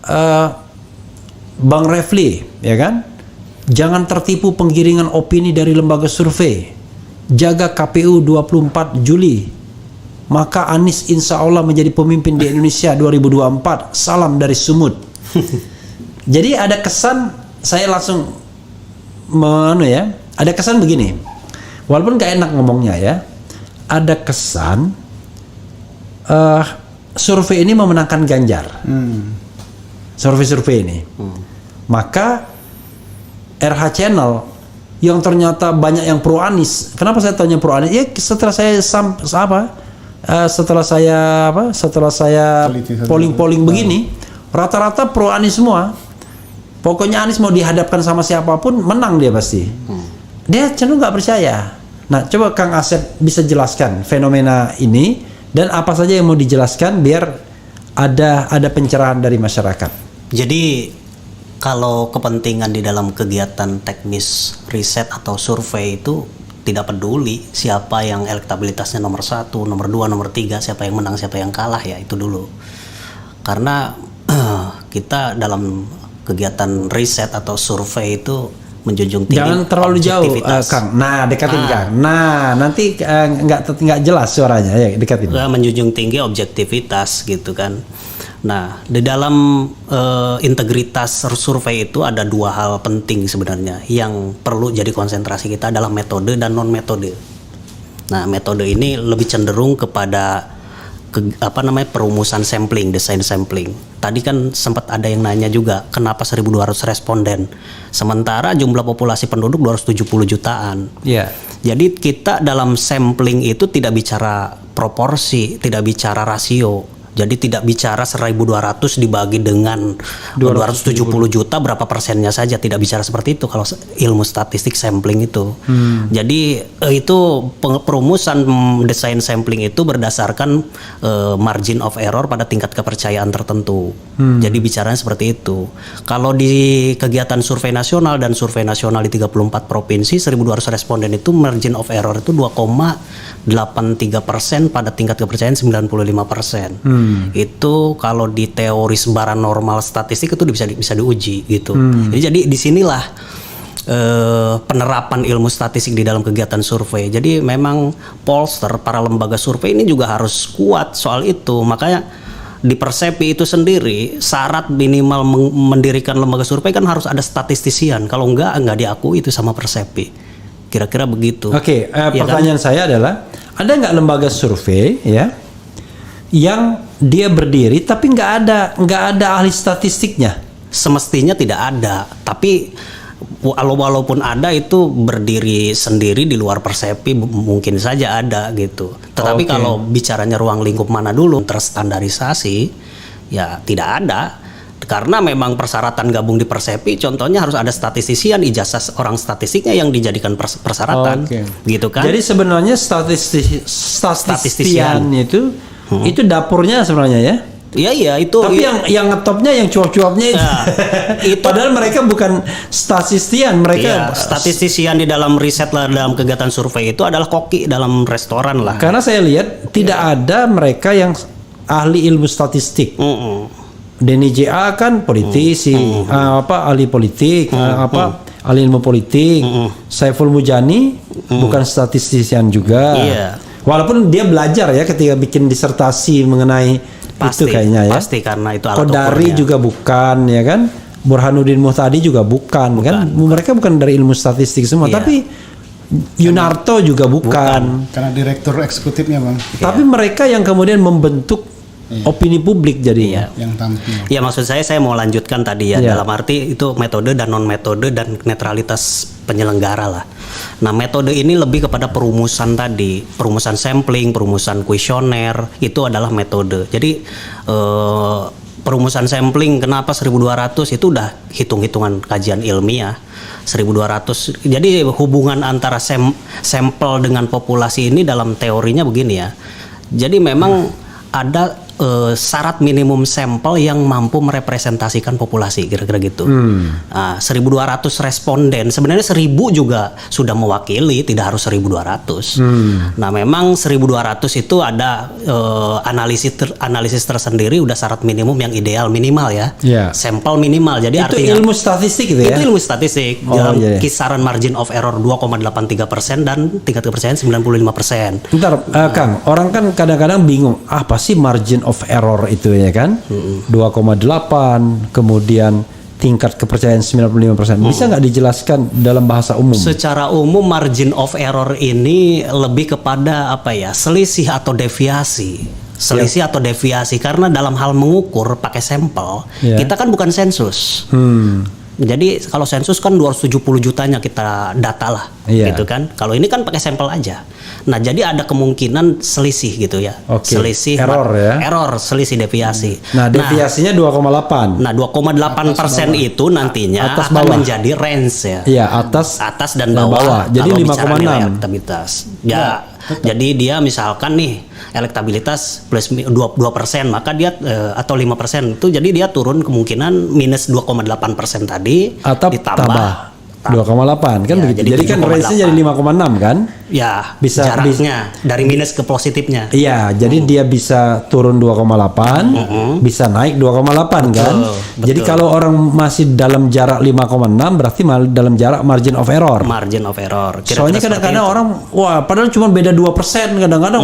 eh, Bang Refli, ya kan? Jangan tertipu penggiringan opini dari lembaga survei. Jaga KPU 24 Juli. Maka Anies insya Allah menjadi pemimpin di Indonesia 2024. Salam dari Sumut. Jadi ada kesan, saya langsung ada kesan begini. Walaupun gak enak ngomongnya ya. Ada kesan survei ini memenangkan Ganjar. Survei ini. Maka RH Channel yang ternyata banyak yang pro Anies. Kenapa saya tanya pro Anies? Ya setelah saya polling begini, rata-rata pro Anies semua. Pokoknya Anies mau dihadapkan sama siapapun menang dia pasti. Dia cenderung nggak percaya. Nah, coba Kang Asep bisa jelaskan fenomena ini dan apa saja yang mau dijelaskan biar ada pencerahan dari masyarakat. Jadi kalau kepentingan di dalam kegiatan teknis riset atau survei itu tidak peduli siapa yang elektabilitasnya nomor 1, nomor 2, nomor 3, siapa yang menang, siapa yang kalah, ya itu dulu. Karena kita dalam kegiatan riset atau survei itu menjunjung tinggi jangan terlalu jauh, Kang. Nah, dekatin Kang. Nah, nanti nggak jelas suaranya, ya dekatin. Menjunjung tinggi objektivitas gitu kan. Nah, di dalam integritas survei itu ada dua hal penting sebenarnya yang perlu jadi konsentrasi kita adalah metode dan non metode. Nah, metode ini lebih cenderung kepada perumusan sampling, desain sampling. Tadi kan sempat ada yang nanya juga, kenapa 1.200 responden? Sementara jumlah populasi penduduk 270 jutaan. Iya. Jadi kita dalam sampling itu tidak bicara proporsi, tidak bicara rasio. Jadi tidak bicara 1.200 dibagi dengan 270 juta berapa persennya saja, tidak bicara seperti itu kalau ilmu statistik sampling itu. Jadi itu perumusan desain sampling itu berdasarkan margin of error pada tingkat kepercayaan tertentu. Jadi bicaranya seperti itu. Kalau di kegiatan survei nasional dan survei nasional di 34 provinsi 1.200 responden itu margin of error itu 2,83% pada tingkat kepercayaan 95%. Itu kalau di teori sebaran normal statistik itu bisa diuji gitu. Jadi disinilah penerapan ilmu statistik di dalam kegiatan survei. Jadi memang pollster, para lembaga survei ini juga harus kuat soal itu. Makanya di Persepi itu sendiri syarat minimal mendirikan lembaga survei kan harus ada statistisian. Kalau enggak diakui itu sama Persepi. Kira-kira begitu. Oke, pertanyaan saya adalah ada nggak lembaga survei ya yang dia berdiri tapi nggak ada ahli statistiknya? Semestinya tidak ada, tapi walaupun ada itu berdiri sendiri di luar Persepi mungkin saja ada gitu. Tetapi kalau bicaranya ruang lingkup mana dulu terstandarisasi ya tidak ada. Karena memang persyaratan gabung di Persepi contohnya harus ada statistisian, ijazah orang statistiknya yang dijadikan persyaratan gitu kan. Jadi sebenarnya statistisian itu dapurnya sebenarnya ya. Iya itu. Tapi yang ngetopnya, yang cuap-cuapnya itu. Ya, itu. Padahal mereka bukan statistisian, mereka statistisian di dalam riset lah, dalam kegiatan survei itu adalah koki dalam restoran lah. Karena saya lihat tidak ada mereka yang ahli ilmu statistik. Denny J.A. kan politisi, ahli politik, ahli ilmu politik. Saiful Mujani bukan statistisian juga. Iya. Walaupun dia belajar ya ketika bikin disertasi mengenai itu kayaknya ya. Pasti karena itu alat Kodari ukurnya. juga bukan ya kan. Burhanuddin Muhtadi juga bukan kan. Mereka bukan dari ilmu statistik semua. Tapi Yunarto juga bukan. Karena direktur eksekutifnya Bang. Tapi mereka yang kemudian membentuk opini publik jadinya. Yang tampil. Ya maksud saya mau lanjutkan tadi ya, dalam arti itu metode dan non metode dan netralitas penyelenggara lah. Nah, metode ini lebih kepada perumusan tadi, perumusan sampling, perumusan kuesioner, itu adalah metode. Jadi perumusan sampling kenapa 1.200 itu udah hitung-hitungan kajian ilmiah. 1.200. Jadi hubungan antara sampel dengan populasi ini dalam teorinya begini ya. Jadi memang ada syarat minimum sampel yang mampu merepresentasikan populasi, kira-kira gitu. Nah, 1.200 responden, sebenarnya 1.000 juga sudah mewakili, tidak harus 1.200. Nah, memang 1.200 itu ada analisis tersendiri, udah syarat minimum yang ideal minimal ya. Iya. Sampel minimal. Jadi Itu artinya ilmu statistik gitu ya? itu ilmu statistik dalam kisaran margin of error 2,83% dan tingkat kepercayaan 95%. Bentar, Kang, orang kan kadang-kadang bingung, apa sih margin of error itu ya kan? 2,8, kemudian tingkat kepercayaan 95%. Bisa nggak dijelaskan dalam bahasa umum? Secara umum margin of error ini lebih kepada apa ya? Selisih atau deviasi. Selisih atau deviasi karena dalam hal mengukur pakai sampel, kita kan bukan sensus. Jadi kalau sensus kan 270 jutanya kita data lah, gitu kan. Kalau ini kan pakai sampel aja. Nah, jadi ada kemungkinan selisih gitu ya. Selisih error ya. Error, selisih deviasi. Nah, deviasinya 2,8. Nah, 2,8% itu nantinya atas akan bawah. menjadi range ya. Iya, atas dan bawah. Jadi Kalau bicara 5,6. nilai elektabilitas. Ya, jadi dia misalkan nih elektabilitas plus 2%, maka dia atau 5% itu jadi dia turun kemungkinan minus 2,8% tadi atau ditambah 2,8 kan Ya, begitu. jadi Jadi kan 7,8. range-nya jadi 5,6 kan? ya Bisa- jaraknya dari minus ke positifnya. Iya, jadi dia bisa turun 2,8, bisa naik 2,8 kan? Betul. Jadi kalau orang masih dalam jarak 5,6 berarti dalam jarak margin of error. Margin of error. Kira-kira Soalnya seperti kadang-kadang itu. orang wah padahal cuma beda 2%, kadang-kadang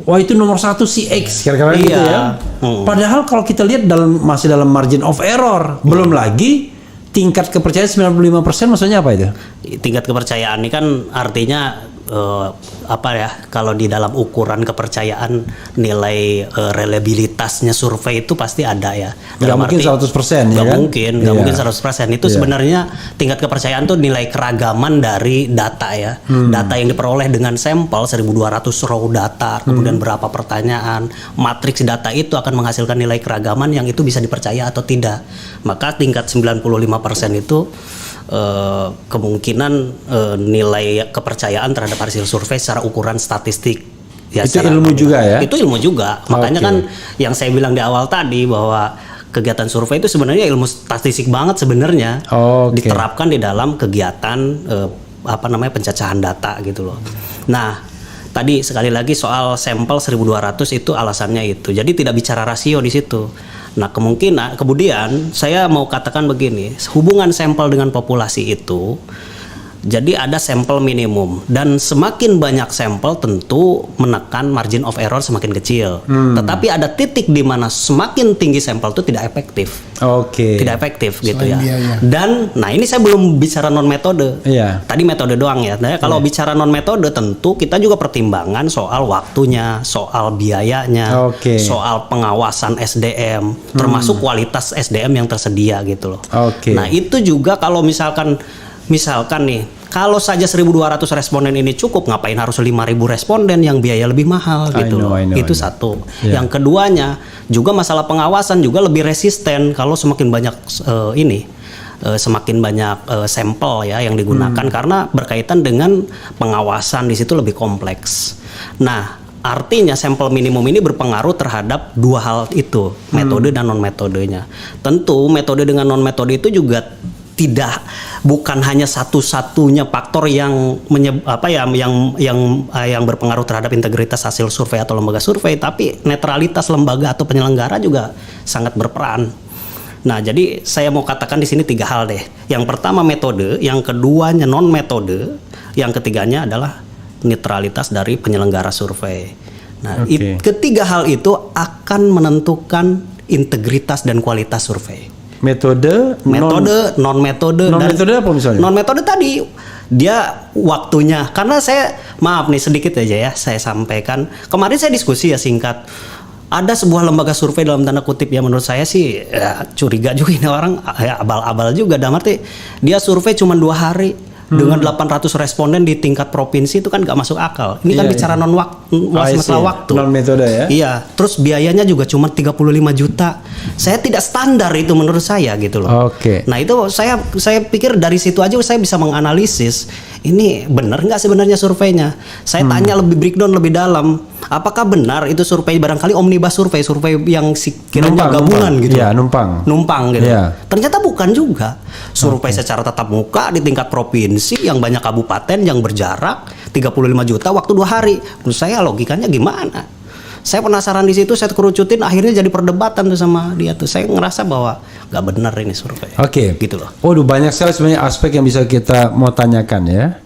wah itu nomor 1 si X kira-kira gitu ya. Padahal kalau kita lihat masih dalam margin of error, belum lagi tingkat kepercayaan 95% maksudnya apa itu? Tingkat kepercayaan ini kan artinya apa ya, kalau di dalam ukuran kepercayaan nilai reliabilitasnya survei itu pasti ada ya. Nggak mungkin 100% ya kan? Nggak mungkin 100%. Itu sebenarnya tingkat kepercayaan tuh nilai keragaman dari data ya. Data yang diperoleh dengan sampel 1.200 raw data, kemudian berapa pertanyaan, matriks data itu akan menghasilkan nilai keragaman yang itu bisa dipercaya atau tidak. Maka tingkat 95% itu kemungkinan nilai kepercayaan terhadap hasil survei secara ukuran statistik. Ya, Itu ilmu juga ya? Itu ilmu juga. Makanya kan yang saya bilang di awal tadi bahwa kegiatan survei itu sebenarnya ilmu statistik banget sebenarnya. Diterapkan di dalam kegiatan pencacahan data gitu loh. Nah, tadi sekali lagi soal sampel 1.200 itu alasannya itu. Jadi tidak bicara rasio di situ. Nah, kemudian saya mau katakan begini, hubungan sampel dengan populasi itu, jadi ada sampel minimum dan semakin banyak sampel tentu menekan margin of error semakin kecil. Tetapi ada titik di mana semakin tinggi sampel itu tidak efektif. Tidak efektif gitu ya. Biaya. Dan nah ini saya belum bicara non metode. Iya. Tadi metode doang ya. Nah, kalau bicara non metode tentu kita juga pertimbangan soal waktunya, soal biayanya, soal pengawasan SDM, termasuk kualitas SDM yang tersedia gitu loh. Nah, itu juga kalau misalkan nih, kalau saja 1.200 responden ini cukup, ngapain harus 5.000 responden yang biaya lebih mahal gitu loh. Itu satu. Yang keduanya juga masalah pengawasan juga lebih resisten kalau semakin banyak semakin banyak sampel ya yang digunakan karena berkaitan dengan pengawasan di situ lebih kompleks. Nah, artinya sampel minimum ini berpengaruh terhadap dua hal itu, metode dan non metodenya. Tentu metode dengan non metode itu juga bukan hanya satu-satunya faktor yang yang berpengaruh terhadap integritas hasil survei atau lembaga survei, tapi netralitas lembaga atau penyelenggara juga sangat berperan. Nah, jadi saya mau katakan di sini 3 hal deh. Yang pertama metode, yang keduanya non metode, yang ketiganya adalah netralitas dari penyelenggara survei. Nah, ketiga hal itu akan menentukan integritas dan kualitas survei. Metode, non metode apa misalnya? Non metode tadi dia waktunya, karena maaf nih sedikit aja ya saya sampaikan. Kemarin saya diskusi ya singkat. Ada sebuah lembaga survei dalam tanda kutip ya, menurut saya sih ya, curiga juga ini orang ya, abal-abal juga. Dalam arti dia survei cuma 2 hari dengan 800 responden di tingkat provinsi, itu kan gak masuk akal. Ini kan bicara masalah waktu. Non metode ya. Iya, terus biayanya juga cuma 35 juta. Saya tidak standar itu menurut saya gitu loh. Nah, itu saya pikir dari situ aja saya bisa menganalisis ini benar nggak sebenarnya surveinya? Saya tanya lebih breakdown lebih dalam. Apakah benar itu survei barangkali omnibus survei yang kiranya gabungan gitu? Iya, numpang gitu. Iya. Ternyata bukan juga. Survei secara tatap muka di tingkat provinsi yang banyak kabupaten yang berjarak 35 juta waktu 2 hari. Menurut saya logikanya gimana? Saya penasaran di situ, saya kerucutin, akhirnya jadi perdebatan tuh sama dia tuh. Saya ngerasa bahwa nggak benar ini survei. Oke. Gitu loh. Waduh, banyak sekali sebenarnya aspek yang bisa kita mau tanyakan ya.